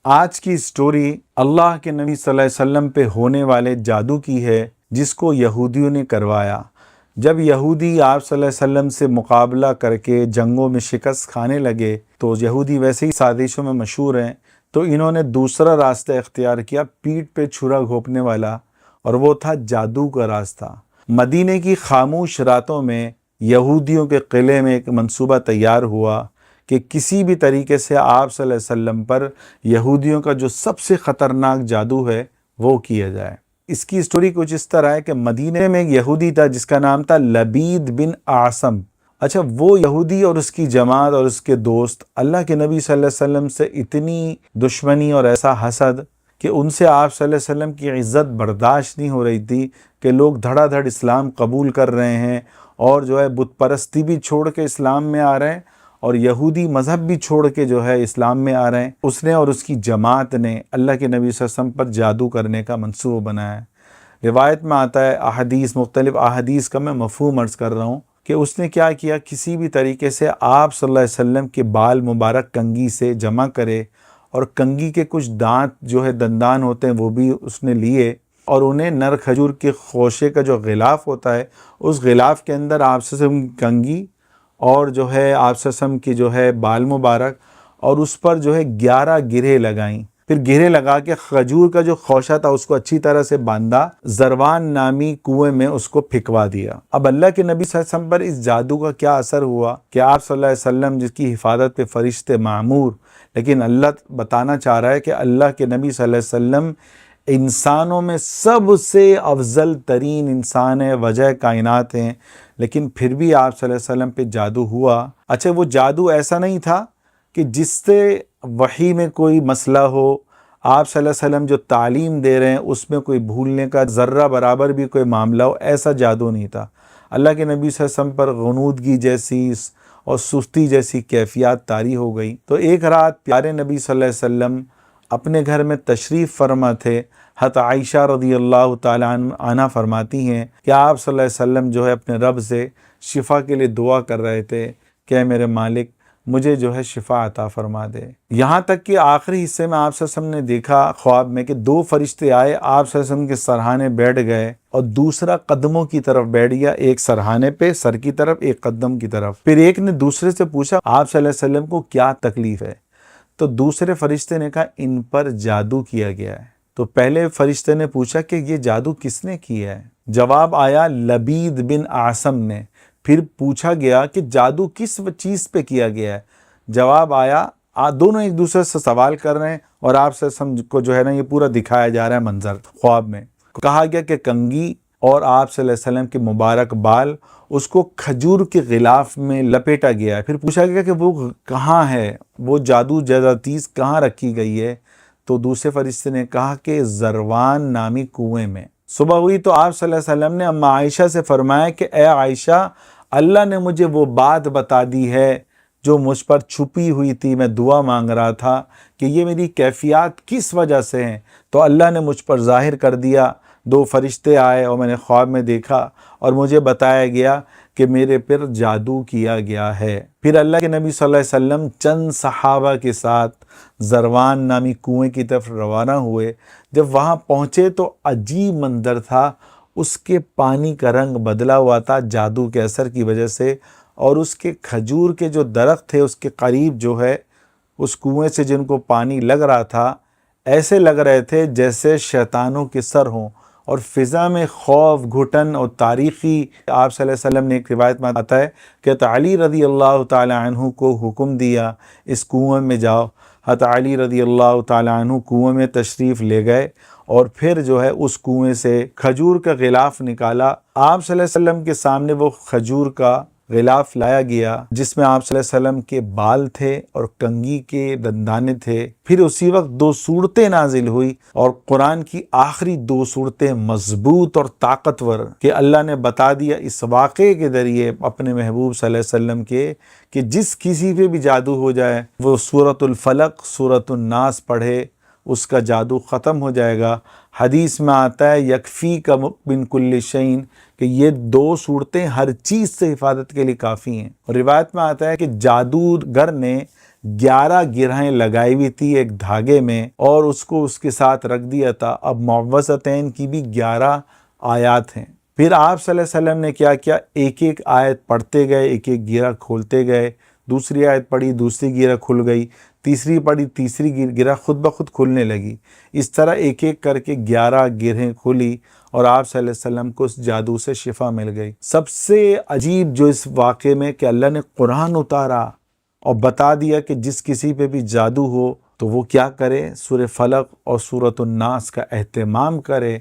آج کی سٹوری اللہ کے نبی صلی اللہ علیہ وسلم پہ ہونے والے جادو کی ہے جس کو یہودیوں نے کروایا۔ جب یہودی آپ صلی اللہ علیہ وسلم سے مقابلہ کر کے جنگوں میں شکست کھانے لگے تو یہودی ویسے ہی سازشوں میں مشہور ہیں، تو انہوں نے دوسرا راستہ اختیار کیا، پیٹھ پہ چھرا گھونپنے والا، اور وہ تھا جادو کا راستہ۔ مدینے کی خاموش راتوں میں یہودیوں کے قلعے میں ایک منصوبہ تیار ہوا کہ کسی بھی طریقے سے آپ صلی اللہ علیہ وسلم پر یہودیوں کا جو سب سے خطرناک جادو ہے وہ کیا جائے۔ اس کی سٹوری کچھ اس طرح ہے کہ مدینے میں ایک یہودی تھا جس کا نام تھا لبید بن عاصم۔ اچھا، وہ یہودی اور اس کی جماعت اور اس کے دوست اللہ کے نبی صلی اللہ علیہ وسلم سے اتنی دشمنی اور ایسا حسد کہ ان سے آپ صلی اللہ علیہ وسلم کی عزت برداشت نہیں ہو رہی تھی کہ لوگ دھڑا دھڑ اسلام قبول کر رہے ہیں اور جو ہے بت پرستی بھی چھوڑ کے اسلام میں آ رہے ہیں اور یہودی مذہب بھی چھوڑ کے جو ہے اسلام میں آ رہے ہیں۔ اس نے اور اس کی جماعت نے اللہ کے نبی صلی اللہ علیہ وسلم پر جادو کرنے کا منصوبہ بنایا ہے۔ روایت میں آتا ہے، مختلف احادیث کا میں مفہوم عرض کر رہا ہوں کہ اس نے کیا کیا، کسی بھی طریقے سے آپ صلی اللہ علیہ وسلم کے بال مبارک کنگھی سے جمع کرے اور کنگھی کے کچھ دانت جو ہے دندان ہوتے ہیں وہ بھی اس نے لیے اور انہیں نر کھجور کے خوشے کا جو غلاف ہوتا ہے اس غلاف کے اندر آپ صلی اللہ علیہ وسلم کی کنگھی اور جو ہے آپ صلی اللہ علیہ وسلم کی جو ہے بال مبارک اور اس پر جو ہے 11 گرہیں لگائیں، پھر گرہیں لگا کے کھجور کا جو خوشہ تھا اس کو اچھی طرح سے باندھا، زروان نامی کنویں میں اس کو پھینکوا دیا۔ اب اللہ کے نبی صلی اللہ علیہ وسلم پر اس جادو کا کیا اثر ہوا کہ آپ صلی اللہ علیہ وسلم جس کی حفاظت پہ فرشتے معمور، لیکن اللہ بتانا چاہ رہا ہے کہ اللہ کے نبی صلی اللہ علیہ وسلم انسانوں میں سب سے افضل ترین انسان ہے، وجہ کائنات ہیں، لیکن پھر بھی آپ صلی اللہ علیہ وسلم پہ جادو ہوا۔ اچھا، وہ جادو ایسا نہیں تھا کہ جس سے وحی میں کوئی مسئلہ ہو، آپ صلی اللہ علیہ وسلم جو تعلیم دے رہے ہیں اس میں کوئی بھولنے کا ذرہ برابر بھی کوئی معاملہ ہو، ایسا جادو نہیں تھا۔ اللہ کے نبی صلی اللہ علیہ وسلم پر غنودگی جیسی اور سستی جیسی کیفیات طاری ہو گئی۔ تو ایک رات پیارے نبی صلی اللہ علیہ وسلم اپنے گھر میں تشریف فرما تھے۔ حضرت عائشہ رضی اللہ تعالیٰ عنہا فرماتی ہیں کہ آپ صلی اللہ علیہ وسلم جو ہے اپنے رب سے شفا کے لیے دعا کر رہے تھے کہ اے میرے مالک مجھے جو ہے شفا عطا فرما دے۔ یہاں تک کہ آخری حصے میں آپ صلی اللہ علیہ وسلم نے دیکھا خواب میں کہ 2 فرشتے آئے، آپ صلی اللہ علیہ وسلم کے سرہانے بیٹھ گئے اور دوسرا قدموں کی طرف بیٹھ گیا، ایک سرہانے پہ سر کی طرف، ایک قدم کی طرف۔ پھر ایک نے دوسرے سے پوچھا آپ صلی اللہ علیہ وسلم کو کیا تکلیف ہے؟ تو دوسرے فرشتے نے کہا ان پر جادو کیا گیا ہے۔ تو پہلے فرشتے نے پوچھا کہ یہ جادو کس نے کیا ہے؟ جواب آیا لبید بن عاصم نے۔ پھر پوچھا گیا کہ جادو کس چیز پہ کیا گیا ہے؟ جواب آیا دونوں ایک دوسرے سے سوال کر رہے ہیں اور آپ سے کو جو ہے نا یہ پورا دکھایا جا رہا ہے منظر خواب میں۔ کہا گیا کہ کنگھی اور آپ صلی اللہ علیہ وسلم کے مبارک بال اس کو کھجور کے غلاف میں لپیٹا گیا ہے۔ پھر پوچھا گیا کہ وہ کہاں ہے، وہ جادو چیز کہاں رکھی گئی ہے؟ تو دوسرے فرشتے نے کہا کہ زروان نامی کنویں میں۔ صبح ہوئی تو آپ صلی اللہ علیہ وسلم نے اماں عائشہ سے فرمایا کہ اے عائشہ، اللہ نے مجھے وہ بات بتا دی ہے جو مجھ پر چھپی ہوئی تھی، میں دعا مانگ رہا تھا کہ یہ میری کیفیات کس وجہ سے ہیں، تو اللہ نے مجھ پر ظاہر کر دیا۔ 2 فرشتے آئے اور میں نے خواب میں دیکھا اور مجھے بتایا گیا کہ میرے پر جادو کیا گیا ہے۔ پھر اللہ کے نبی صلی اللہ علیہ وسلم چند صحابہ کے ساتھ زروان نامی کنویں کی طرف روانہ ہوئے۔ جب وہاں پہنچے تو عجیب منظر تھا، اس کے پانی کا رنگ بدلا ہوا تھا جادو کے اثر کی وجہ سے، اور اس کے کھجور کے جو درخت تھے اس کے قریب جو ہے اس کنویں سے جن کو پانی لگ رہا تھا ایسے لگ رہے تھے جیسے شیطانوں کے سر ہوں، اور فضا میں خوف، گھٹن اور تاریخی۔ آپ صلی اللہ علیہ وسلم نے ایک روایت میں آتا ہے کہ علی رضی اللہ تعالی عنہ کو حکم دیا اس کنویں میں جاؤ۔ حضرت علی رضی اللہ تعالی عنہ کنویں میں تشریف لے گئے اور پھر جو ہے اس کنویں سے کھجور کا غلاف نکالا۔ آپ صلی اللہ علیہ وسلم کے سامنے وہ کھجور کا غلاف لایا گیا جس میں آپ صلی اللہ علیہ وسلم کے بال تھے اور کنگھی کے دندانے تھے۔ پھر اسی وقت 2 سورتیں نازل ہوئی اور قرآن کی آخری 2 سورتیں مضبوط اور طاقتور کہ اللہ نے بتا دیا اس واقعے کے ذریعے اپنے محبوب صلی اللہ علیہ وسلم کے کہ جس کسی پہ بھی جادو ہو جائے وہ سورۃ الفلق، سورۃ الناس پڑھے، اس کا جادو ختم ہو جائے گا۔ حدیث میں آتا ہے یکفی کا من کل شیء کہ یہ 2 صورتیں ہر چیز سے حفاظت کے لیے کافی ہیں۔ اور روایت میں آتا ہے کہ جادوگر نے 11 گرہیں لگائی ہوئی تھی ایک دھاگے میں اور اس کو اس کے ساتھ رکھ دیا تھا۔ اب معوذتین کی بھی 11 آیات ہیں۔ پھر آپ صلی اللہ علیہ وسلم نے کیا کیا، ایک ایک آیت پڑھتے گئے، ایک ایک گرہ کھولتے گئے، دوسری آیت پڑھی، دوسری گرہ کھل گئی، تیسری پڑھی، تیسری گرہ خود بخود کھلنے لگی۔ اس طرح ایک ایک کر کے 11 گرہیں کھلی اور آپ صلی اللہ علیہ وسلم کو اس جادو سے شفا مل گئی۔ سب سے عجیب جو اس واقعے میں کہ اللہ نے قرآن اتارا اور بتا دیا کہ جس کسی پہ بھی جادو ہو تو وہ کیا کرے، سورہ فلق اور سورۃ الناس کا اہتمام کرے،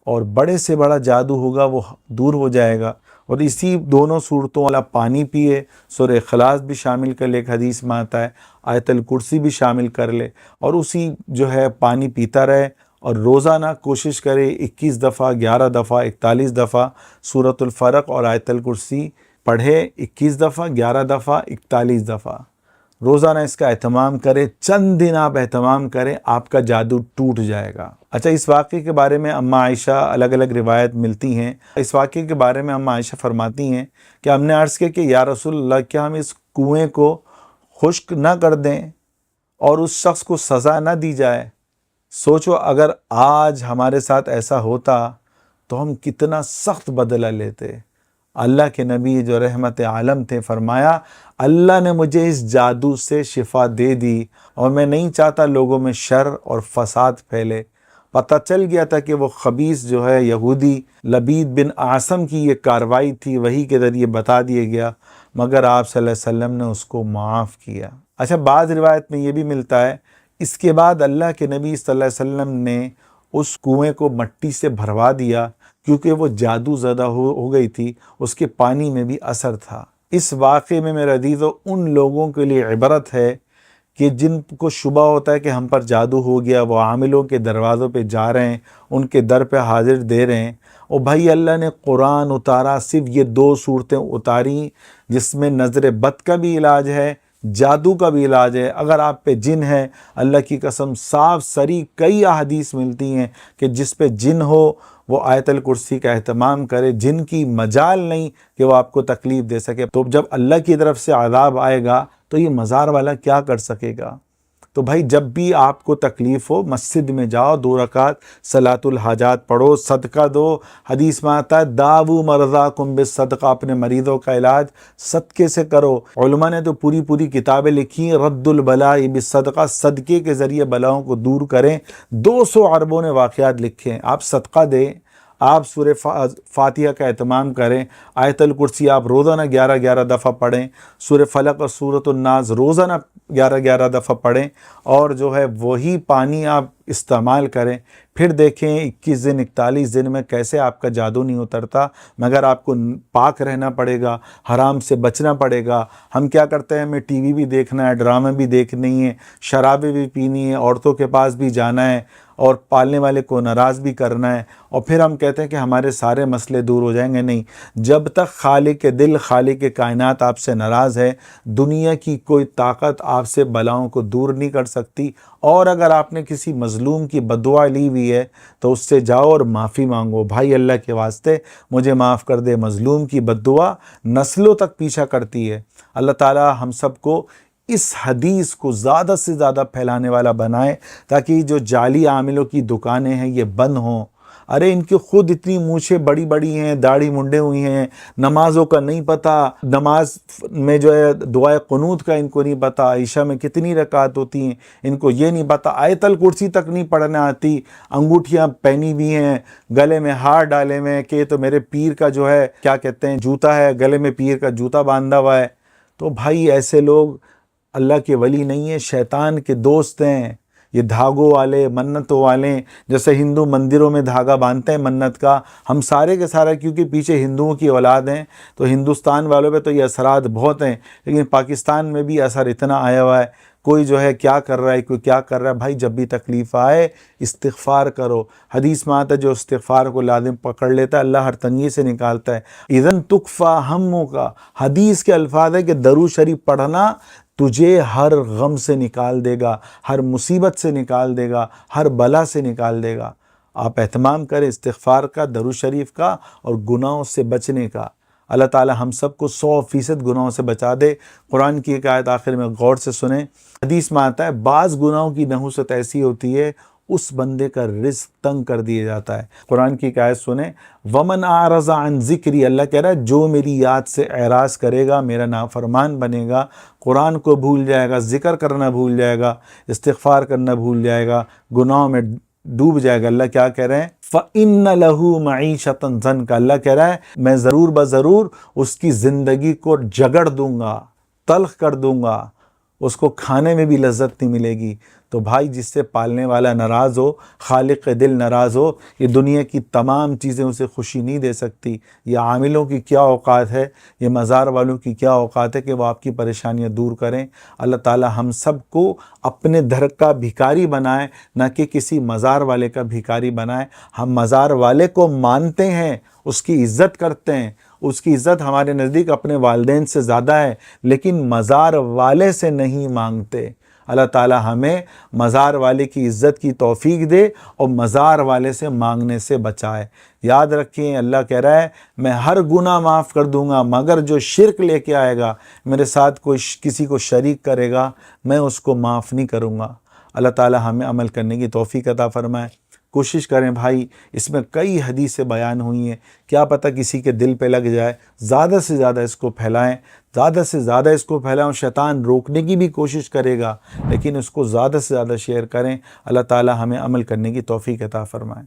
اور بڑے سے بڑا جادو ہوگا وہ دور ہو جائے گا۔ اور اسی دونوں صورتوں والا پانی پیے، سورہ اخلاص بھی شامل کر لے، ایک حدیث میں آتا ہے آیت الکرسی بھی شامل کر لے، اور اسی جو ہے پانی پیتا رہے، اور روزانہ کوشش کرے 21 دفعہ، 11 دفعہ، 41 دفعہ سورۃ الفلق اور آیت الکرسی پڑھے، 21 دفعہ، 11 دفعہ، 41 دفعہ روزانہ اس کا اہتمام کرے۔ چند دن آپ اہتمام کریں، آپ کا جادو ٹوٹ جائے گا۔ اچھا، اس واقعے کے بارے میں اماں عائشہ الگ الگ روایت ملتی ہیں۔ اس واقعے کے بارے میں اماں عائشہ فرماتی ہیں کہ ہم نے عرض کیا کہ یا رسول اللہ، کیا ہم اس کنویں کو خشک نہ کر دیں اور اس شخص کو سزا نہ دی جائے؟ سوچو اگر آج ہمارے ساتھ ایسا ہوتا تو ہم کتنا سخت بدلہ لیتے۔ اللہ کے نبی جو رحمت عالم تھے فرمایا اللہ نے مجھے اس جادو سے شفا دے دی اور میں نہیں چاہتا لوگوں میں شر اور فساد پھیلے۔ پتہ چل گیا تھا کہ وہ خبیث جو ہے یہودی لبید بن اعصم کی یہ کاروائی تھی، وحی کے ذریعے بتا دیا گیا، مگر آپ صلی اللہ علیہ وسلم نے اس کو معاف کیا۔ اچھا، بعض روایت میں یہ بھی ملتا ہے اس کے بعد اللہ کے نبی صلی اللہ علیہ وسلم نے اس کنویں کو مٹی سے بھروا دیا، کیونکہ وہ جادو زدہ ہو گئی تھی، اس کے پانی میں بھی اثر تھا۔ اس واقعے میں میرے عزیزو ان لوگوں کے لیے عبرت ہے کہ جن کو شبہ ہوتا ہے کہ ہم پر جادو ہو گیا، وہ عاملوں کے دروازوں پہ جا رہے ہیں، ان کے در پہ حاضر دے رہے ہیں۔ اور بھائی اللہ نے قرآن اتارا، صرف یہ 2 صورتیں اتاری جس میں نظر بد کا بھی علاج ہے، جادو کا بھی علاج ہے۔ اگر آپ پہ جن ہے، اللہ کی قسم صاف صریح کئی احادیث ملتی ہیں کہ جس پہ جن ہو وہ آیت الکرسی کا اہتمام کرے، جن کی مجال نہیں کہ وہ آپ کو تکلیف دے سکے۔ تو جب اللہ کی طرف سے عذاب آئے گا تو یہ مزار والا کیا کر سکے گا؟ تو بھائی جب بھی آپ کو تکلیف ہو مسجد میں جاؤ، 2 رکعت صلاۃ الحاجات پڑھو، صدقہ دو۔ حدیث میں آتا ہے داووا مرضاکم بالصدقہ، اپنے مریضوں کا علاج صدقے سے کرو۔ علماء نے تو پوری کتابیں لکھی ہیں، رد البلاء بالصدقہ، صدقے کے ذریعے بلاؤں کو دور کریں۔ 200 عربوں نے واقعات لکھے ہیں۔ آپ صدقہ دیں، آپ سورہ فاتحہ کا اہتمام کریں، آیت الکرسی آپ روزانہ 11 دفعہ پڑھیں، سورہ فلق اور سورۃ الناس روزانہ 11 دفعہ پڑھیں، اور جو ہے وہی پانی آپ استعمال کریں۔ پھر دیکھیں 21 دن 41 دن میں کیسے آپ کا جادو نہیں اترتا، مگر آپ کو پاک رہنا پڑے گا، حرام سے بچنا پڑے گا۔ ہم کیا کرتے ہیں، ہمیں ٹی وی بھی دیکھنا ہے، ڈرامے بھی دیکھنی ہے، شرابیں بھی پینی ہے، عورتوں کے پاس بھی جانا ہے، اور پالنے والے کو ناراض بھی کرنا ہے، اور پھر ہم کہتے ہیں کہ ہمارے سارے مسئلے دور ہو جائیں گے۔ نہیں، جب تک خالق دل، خالق کائنات آپ سے ناراض ہے، دنیا کی کوئی طاقت آپ سے بلاؤں کو دور نہیں کر سکتی۔ اور اگر آپ نے کسی مظلوم کی بددعا لی ہوئی ہے تو اس سے جاؤ اور معافی مانگو، بھائی اللہ کے واسطے مجھے معاف کر دے۔ مظلوم کی بددعا نسلوں تک پیچھا کرتی ہے۔ اللہ تعالی ہم سب کو اس حدیث کو زیادہ سے زیادہ پھیلانے والا بنائے، تاکہ جو جعلی عاملوں کی دکانیں ہیں یہ بند ہوں۔ ارے ان کی خود اتنی مونچھیں بڑی بڑی ہیں، داڑھی منڈے ہوئی ہیں، نمازوں کا نہیں پتہ، نماز میں جو ہے دعائے قنوت کا ان کو نہیں پتہ، عشاء میں کتنی رکعت ہوتی ہیں ان کو یہ نہیں پتہ، آیت الکرسی تک نہیں پڑھنا آتی، انگوٹھیاں پہنی ہوئی ہیں، گلے میں ہار ڈالے ہوئے کہ تو میرے پیر کا جو ہے کیا کہتے ہیں جوتا ہے، گلے میں پیر کا جوتا باندھا ہوا ہے۔ تو بھائی ایسے لوگ اللہ کے ولی نہیں ہیں، شیطان کے دوست ہیں۔ یہ دھاگوں والے، منتوں والے، جیسے ہندو مندروں میں دھاگا باندھتے ہیں منت کا، ہم سارے کے سارے کیونکہ پیچھے ہندوؤں کی اولاد ہیں تو ہندوستان والوں پہ تو یہ اثرات بہت ہیں، لیکن پاکستان میں بھی اثر اتنا آیا ہوا ہے، کوئی جو ہے کیا کر رہا ہے، کوئی کیا کر رہا ہے۔ بھائی جب بھی تکلیف آئے استغفار کرو۔ حدیث میں آتا ہے جو استغفار کو لازم پکڑ لیتا ہے اللہ ہر تنگی سے نکالتا ہے۔ اذن تکفی ہموں کا، حدیث کے الفاظ ہے کہ درود شریف پڑھنا تجھے ہر غم سے نکال دے گا، ہر مصیبت سے نکال دے گا، ہر بلا سے نکال دے گا۔ آپ اہتمام کریں استغفار کا، درود شریف کا، اور گناہوں سے بچنے کا۔ اللہ تعالی ہم سب کو 100% گناہوں سے بچا دے۔ قرآن کی ایک آیت آخر میں غور سے سنیں، حدیث میں آتا ہے بعض گناہوں کی نحوست ایسی ہوتی ہے اس بندے کا رزق تنگ کر دیا جاتا ہے۔ قرآن کی ایک آیت سنیں، وَمَنْ أَعْرَضَ عَنْ ذِكْرِي، اللہ کہہ رہا ہے جو میری یاد سے اعراض کرے گا، میرا نافرمان بنے گا، قرآن کو بھول جائے گا، ذکر کرنا بھول جائے گا، استغفار کرنا بھول جائے گا، گناہوں میں ڈوب جائے گا، اللہ کیا کہہ رہے ہیں؟ فَإِنَّ لَهُ مَعِيشَةً ضَنْكَ، اللہ کہہ رہا ہے میں ضرور بضرور اس کی زندگی کو جگڑ دوں گا، تلخ کر دوں گا، اس کو کھانے میں بھی لذت نہیں ملے گی۔ تو بھائی جس سے پالنے والا ناراض ہو، خالق دل ناراض ہو، یہ دنیا کی تمام چیزیں اسے خوشی نہیں دے سکتی۔ یہ عاملوں کی کیا اوقات ہے، یہ مزار والوں کی کیا اوقات ہے کہ وہ آپ کی پریشانیاں دور کریں۔ اللہ تعالی ہم سب کو اپنے در کا بھکاری بنائے، نہ کہ کسی مزار والے کا بھکاری بنائے۔ ہم مزار والے کو مانتے ہیں، اس کی عزت کرتے ہیں، اس کی عزت ہمارے نزدیک اپنے والدین سے زیادہ ہے، لیکن مزار والے سے نہیں مانگتے۔ اللہ تعالی ہمیں مزار والے کی عزت کی توفیق دے اور مزار والے سے مانگنے سے بچائے۔ یاد رکھیں اللہ کہہ رہا ہے میں ہر گناہ معاف کر دوں گا، مگر جو شرک لے کے آئے گا، میرے ساتھ کوئی کسی کو شریک کرے گا، میں اس کو معاف نہیں کروں گا۔ اللہ تعالی ہمیں عمل کرنے کی توفیق عطا فرمائے۔ کوشش کریں بھائی، اس میں کئی حدیثیں بیان ہوئی ہیں، کیا پتہ کسی کے دل پہ لگ جائے۔ زیادہ سے زیادہ اس کو پھیلائیں، زیادہ سے زیادہ اس کو پھیلائیں۔ شیطان روکنے کی بھی کوشش کرے گا، لیکن اس کو زیادہ سے زیادہ شیئر کریں۔ اللہ تعالی ہمیں عمل کرنے کی توفیق عطا فرمائے۔